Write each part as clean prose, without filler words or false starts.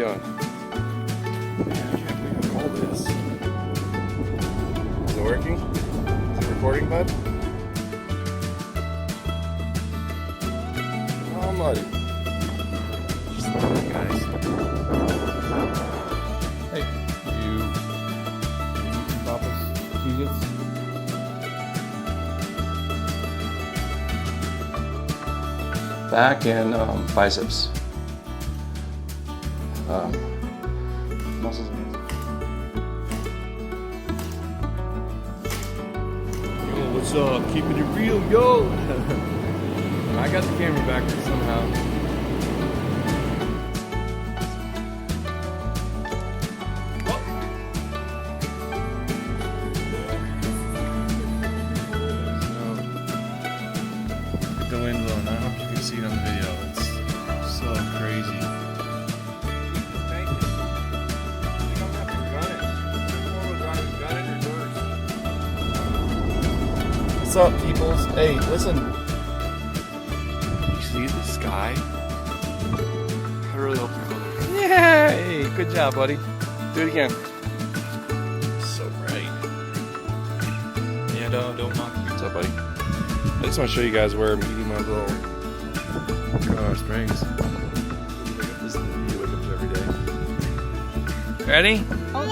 doing? Man, I can't believe all this. Is it working? Is it recording, bud? Oh, muddy. Just look at that, guys. Hey, you Papa's Cheez-Its? Back in biceps. Muscles. Yo, what's up? Keeping it real, yo! I got the camera backwards somehow. The wind blowing. I don't know if you can see it on the video. It's so crazy. What's up, peoples? Hey, listen. You see the sky? I really hope you're looking. Yay! Good job, buddy. Do it again. So bright. Yeah, don't mock me. What's up, buddy? I just want to show you guys where I'm eating my little Colorado Springs. This is the view I wake up to every day. Ready? Ow!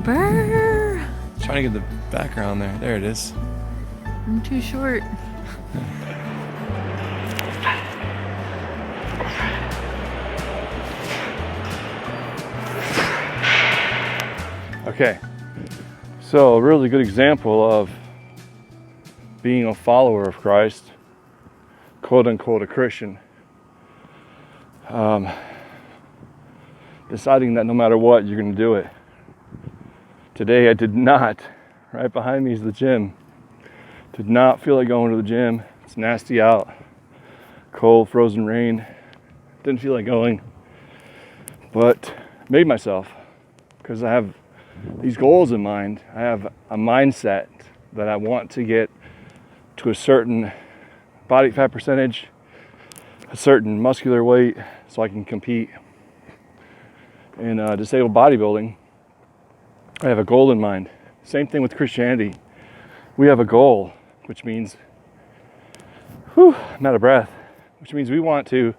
Brr. Trying to get the background there. There it is. I'm too short. Okay, so a really good example of being a follower of Christ, quote unquote a Christian, deciding that no matter what, you're going to do it. Today I did not. Right behind me is the gym. Did not feel like going to the gym. It's nasty out. Cold, frozen rain. Didn't feel like going. But made myself, because I have these goals in mind. I have a mindset that I want to get to a certain body fat percentage, a certain muscular weight, so I can compete in disabled bodybuilding. I have a goal in mind. Same thing with Christianity. We have a goal, which means, I'm out of breath, which means we want to,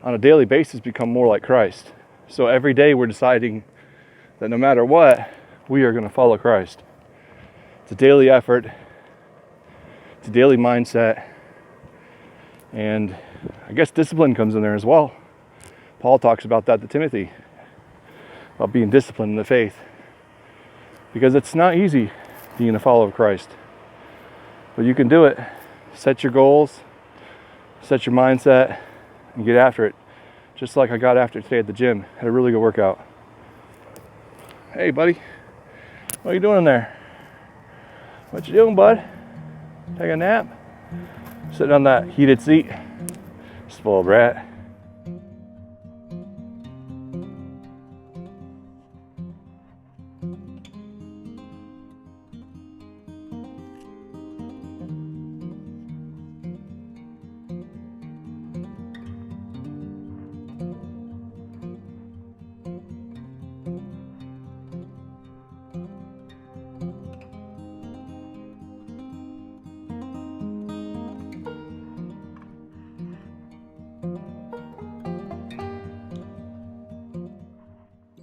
on a daily basis, become more like Christ. So every day we're deciding that no matter what, we are going to follow Christ. It's a daily effort. It's a daily mindset. And I guess discipline comes in there as well. Paul talks about that to Timothy, about being disciplined in the faith. Because it's not easy being a follower of Christ. But you can do it. Set your goals, set your mindset, and get after it. Just like I got after it today at the gym. Had a really good workout. Hey, buddy. What are you doing in there? What you doing, bud? Taking a nap? Sitting on that heated seat? Spoiled rat.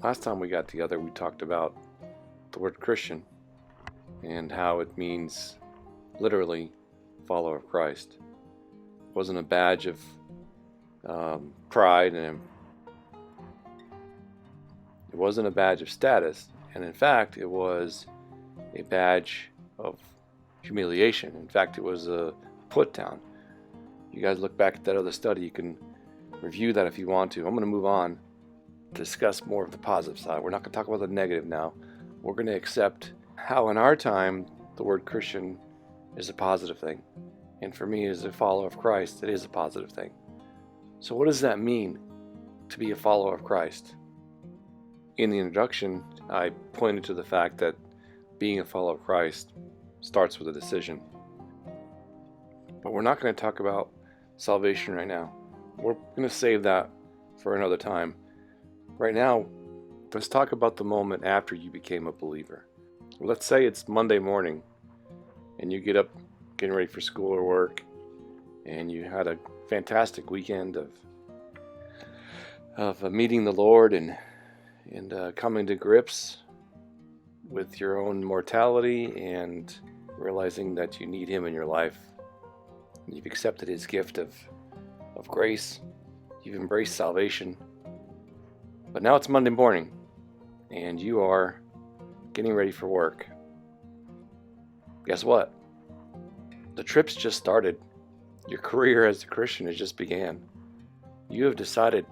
Last time we got together, we talked about the word Christian and how it means literally follower of Christ. It wasn't a badge of pride, and it wasn't a badge of status, and in fact it was a badge of humiliation. In fact, it was a put down. You guys look back at that other study, you can review that if you want to. I'm going to move on, discuss more of the positive side. We're not going to talk about the negative now. We're going to accept how in our time the word Christian is a positive thing. And for me, as a follower of Christ, it is a positive thing. So what does that mean to be a follower of Christ? In the introduction, I pointed to the fact that being a follower of Christ starts with a decision. But we're not going to talk about salvation right now. We're going to save that for another time. Right now, let's talk about the moment after you became a believer. Let's say it's Monday morning and you get up getting ready for school or work, and you had a fantastic weekend of meeting the Lord and coming to grips with your own mortality and realizing that you need Him in your life. You've accepted His gift of grace. You've embraced salvation. But now it's Monday morning and you are getting ready for work. Guess what? The trip's just started. Your career as a Christian has just began. You have decided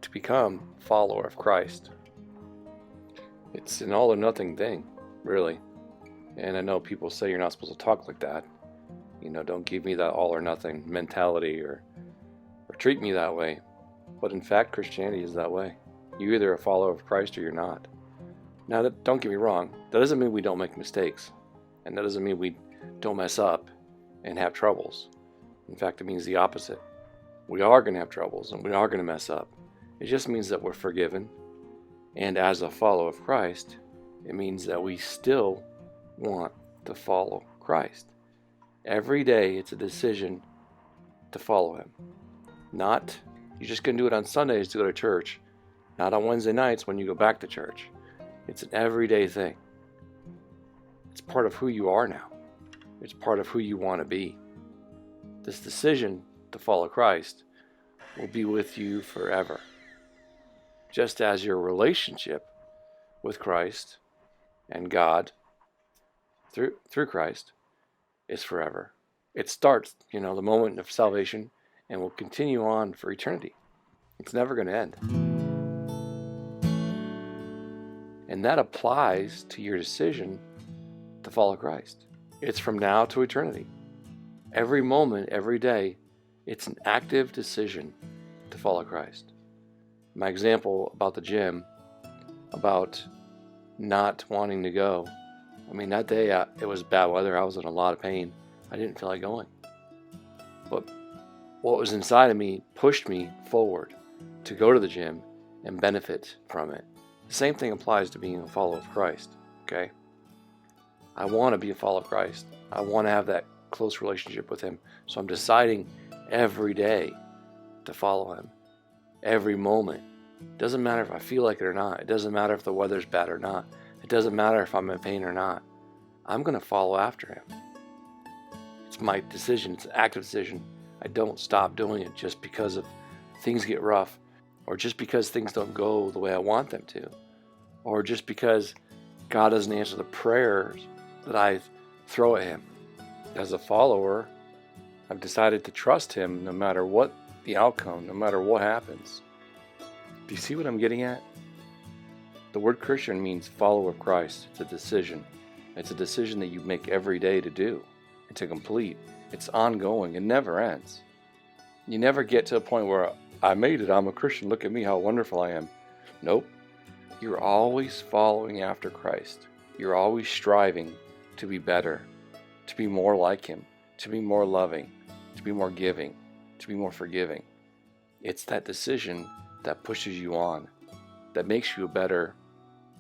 to become a follower of Christ. It's an all or nothing thing, really. And I know people say you're not supposed to talk like that. Don't give me that all or nothing mentality or treat me that way. But in fact, Christianity is that way. You're either a follower of Christ or you're not. Now, don't get me wrong. That doesn't mean we don't make mistakes. And that doesn't mean we don't mess up and have troubles. In fact, it means the opposite. We are going to have troubles and we are going to mess up. It just means that we're forgiven. And as a follower of Christ, it means that we still want to follow Christ. Every day it's a decision to follow Him. Not, you're just going to do it on Sundays to go to church. Not on Wednesday nights when you go back to church. It's an everyday thing. It's part of who you are now. It's part of who you want to be. This decision to follow Christ will be with you forever. Just as your relationship with Christ and God through Christ is forever. It starts, the moment of salvation and will continue on for eternity. It's never going to end. And that applies to your decision to follow Christ. It's from now to eternity. Every moment, every day, it's an active decision to follow Christ. My example about the gym, about not wanting to go. That day it was bad weather. I was in a lot of pain. I didn't feel like going. But what was inside of me pushed me forward to go to the gym and benefit from it. The same thing applies to being a follower of Christ, okay? I want to be a follower of Christ. I want to have that close relationship with Him. So I'm deciding every day to follow Him. Every moment. It doesn't matter if I feel like it or not. It doesn't matter if the weather's bad or not. It doesn't matter if I'm in pain or not. I'm going to follow after Him. It's my decision. It's an active decision. I don't stop doing it just because of things get rough, or just because things don't go the way I want them to, or just because God doesn't answer the prayers that I throw at Him. As a follower, I've decided to trust Him no matter what the outcome, no matter what happens. Do you see what I'm getting at? The word Christian means follower of Christ. It's a decision. It's a decision that you make every day to do and to complete. It's ongoing. It never ends. You never get to a point where I made it. I'm a Christian. Look at me, how wonderful I am. Nope. You're always following after Christ. You're always striving to be better, to be more like Him, to be more loving, to be more giving, to be more forgiving. It's that decision that pushes you on, that makes you a better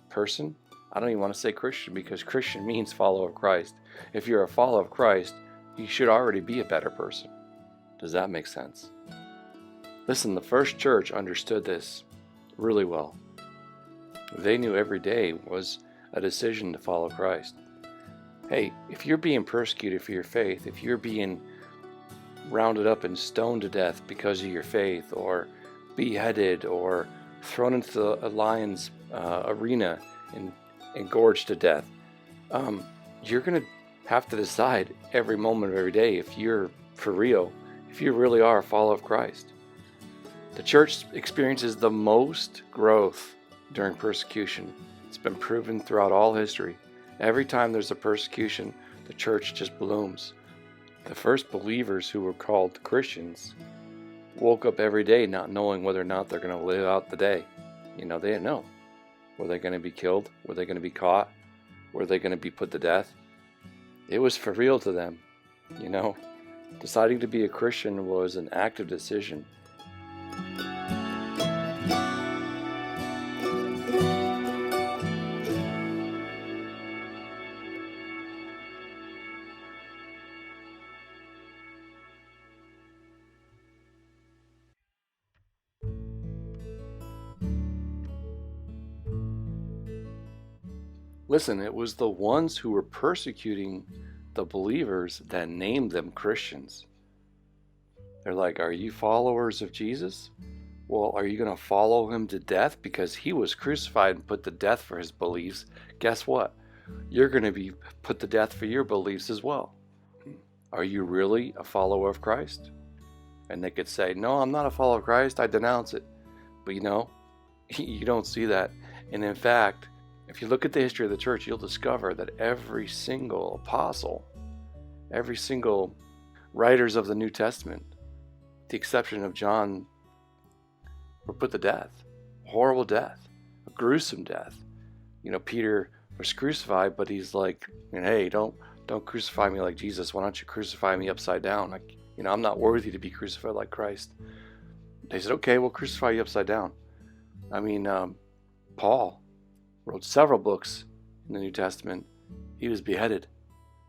person. I don't even want to say Christian, because Christian means follower of Christ. If you're a follower of Christ, you should already be a better person. Does that make sense? Listen, the first church understood this really well. They knew every day was a decision to follow Christ. Hey, if you're being persecuted for your faith, if you're being rounded up and stoned to death because of your faith, or beheaded, or thrown into a lion's arena and gorged to death, you're going to have to decide every moment of every day if you're for real, if you really are a follower of Christ. The church experiences the most growth during persecution. It's been proven throughout all history. Every time there's a persecution, the church just blooms. The first believers, who were called Christians, woke up every day not knowing whether or not they're going to live out the day. They didn't know. Were they going to be killed? Were they going to be caught? Were they going to be put to death? It was for real to them, you know. Deciding to be a Christian was an active decision. Listen, it was the ones who were persecuting the believers that named them Christians. They're like, are you followers of Jesus? Well, are you going to follow him to death? Because he was crucified and put to death for his beliefs. Guess what? You're going to be put to death for your beliefs as well. Are you really a follower of Christ? And they could say, no, I'm not a follower of Christ. I denounce it. But you know, you don't see that. And in fact, if you look at the history of the church, you'll discover that every single apostle, every single writers of the New Testament, with the exception of John, were put to death. Horrible death. A gruesome death. You know, Peter was crucified, but he's like, hey, don't crucify me like Jesus. Why don't you crucify me upside down? Like, you know, I'm not worthy to be crucified like Christ. They said, okay, we'll crucify you upside down. I mean, Paul wrote several books in the New Testament. He was beheaded.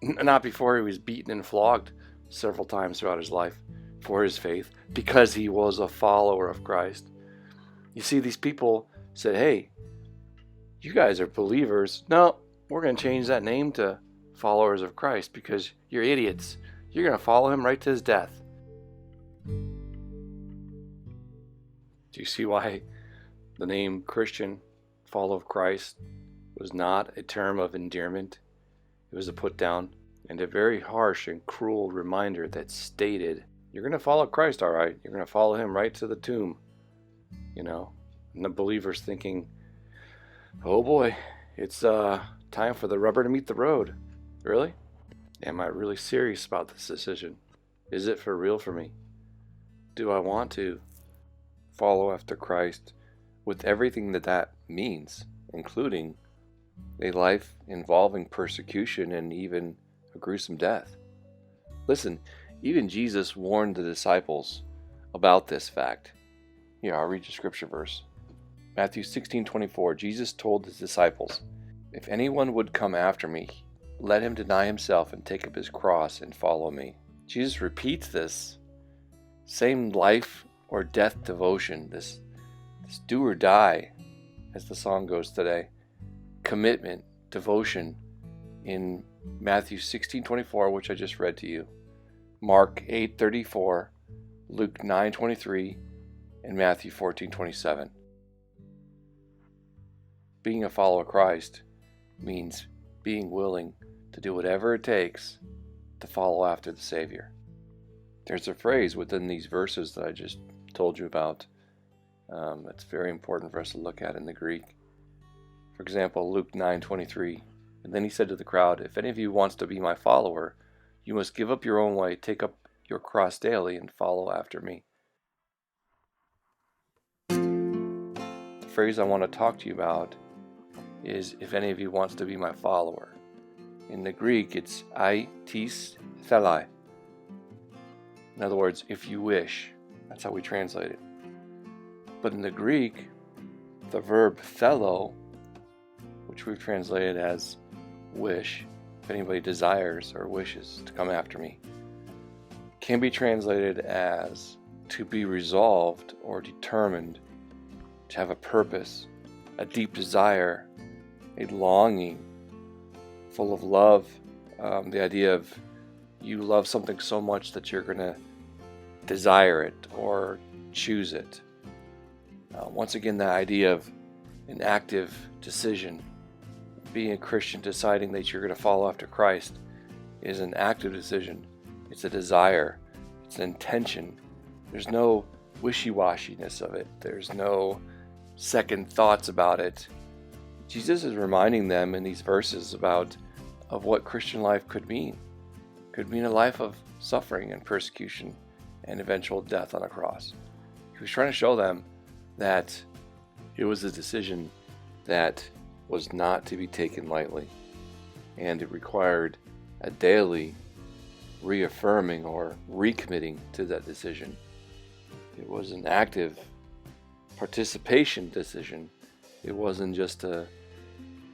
Not before he was beaten and flogged several times throughout his life for his faith, because he was a follower of Christ. You see, these people said, hey, you guys are believers. No, we're going to change that name to followers of Christ because you're idiots. You're going to follow him right to his death. Do you see why the name Christian, follower of Christ, was not a term of endearment? It was a put down and a very harsh and cruel reminder that stated, you're going to follow Christ, all right. You're going to follow him right to the tomb, you know. And the believers thinking, oh boy, it's time for the rubber to meet the road. Really? Am I really serious about this decision? Is it for real for me? Do I want to follow after Christ with everything that means, including a life involving persecution and even a gruesome death? Listen, even Jesus warned the disciples about this fact. Here, I'll read you a scripture verse. Matthew 16:24, Jesus told his disciples, if anyone would come after me, let him deny himself and take up his cross and follow me. Jesus repeats this same life or death devotion, this do or die, as the song goes today, commitment, devotion in Matthew 16:24, which I just read to you, Mark 8:34, Luke 9:23, and Matthew 14:27. Being a follower of Christ means being willing to do whatever it takes to follow after the Savior. There's a phrase within these verses that I just told you about that's very important for us to look at in the Greek. For example, Luke 9:23, and then he said to the crowd, if any of you wants to be my follower, you must give up your own way, take up your cross daily, and follow after me. The phrase I want to talk to you about is, if any of you wants to be my follower. In the Greek, it's ai tis thelai. In other words, if you wish. That's how we translate it. But in the Greek, the verb thelo, which we've translated as wish, if anybody desires or wishes to come after me, can be translated as to be resolved or determined, to have a purpose, a deep desire, a longing, full of love. The idea of you love something so much that you're going to desire it or choose it. Once again, the idea of an active decision, being a Christian, deciding that you're going to follow after Christ, is an active decision. It's a desire. It's an intention. There's no wishy-washiness of it. There's no second thoughts about it. Jesus is reminding them in these verses of what Christian life could mean. It could mean a life of suffering and persecution and eventual death on a cross. He was trying to show them that it was a decision that was not to be taken lightly, and it required a daily reaffirming or recommitting to that decision. It was an active participation decision. It wasn't just I'm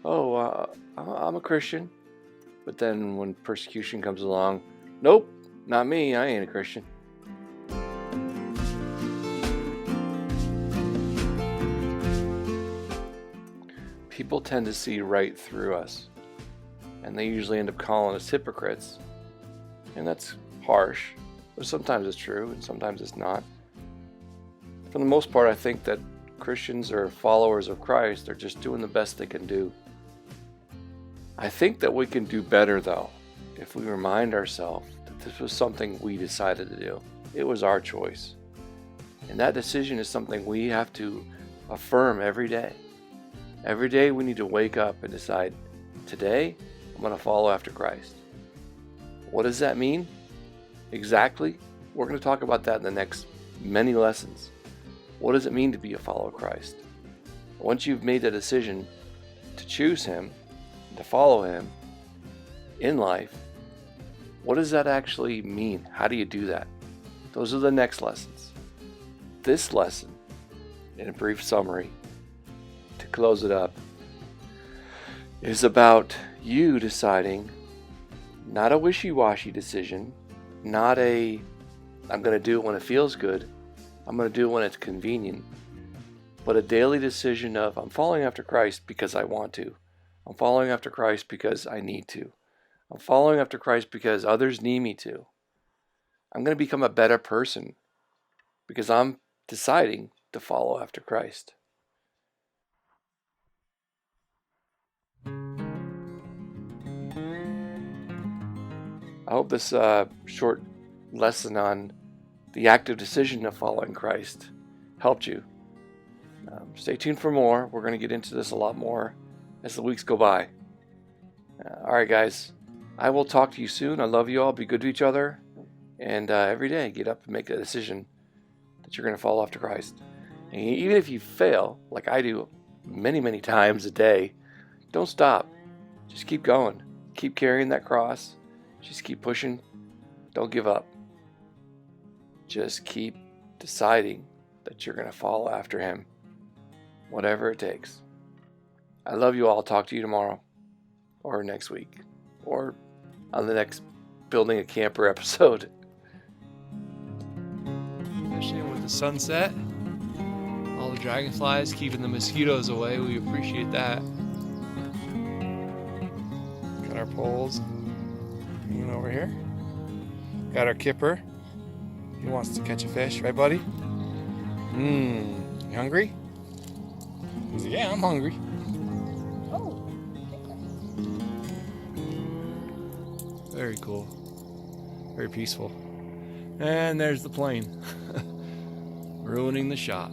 a Christian, but then when persecution comes along, nope, not me, I ain't a Christian. People tend to see right through us, and they usually end up calling us hypocrites, and that's harsh, but sometimes it's true and sometimes it's not. For the most part, I think that Christians or followers of Christ are just doing the best they can do. I think that we can do better, though, if we remind ourselves that this was something we decided to do. It was our choice. And that decision is something we have to affirm every day. Every day we need to wake up and decide, today I'm going to follow after Christ. What does that mean? Exactly. We're going to talk about that in the next many lessons. What does it mean to be a follower of Christ? Once you've made the decision to choose Him, to follow Him in life, what does that actually mean? How do you do that? Those are the next lessons. This lesson, in a brief summary, to close it up, is about you deciding, not a wishy-washy decision, not a I'm going to do it when it feels good, I'm going to do it when it's convenient, but a daily decision of I'm following after Christ because I want to. I'm following after Christ because I need to. I'm following after Christ because others need me to. I'm going to become a better person because I'm deciding to follow after Christ. I hope this short lesson on the active decision of following Christ helped you. Stay tuned for more. We're going to get into this a lot more as the weeks go by. All right, guys. I will talk to you soon. I love you all. Be good to each other. And every day, get up and make a decision that you're going to follow after Christ. And even if you fail, like I do many, many times a day, don't stop. Just keep going. Keep carrying that cross. Just keep pushing. Don't give up. Just keep deciding that you're going to follow after Him, whatever it takes. I love you all. Talk to you tomorrow or next week or on the next Building a Camper episode. Fishing with the sunset. All the dragonflies keeping the mosquitoes away. We appreciate that. Got our poles hanging over here. Got our kipper. He wants to catch a fish, right, buddy? You hungry? He's like, yeah, I'm hungry. Oh. Very cool. Very peaceful. And there's the plane. Ruining the shot.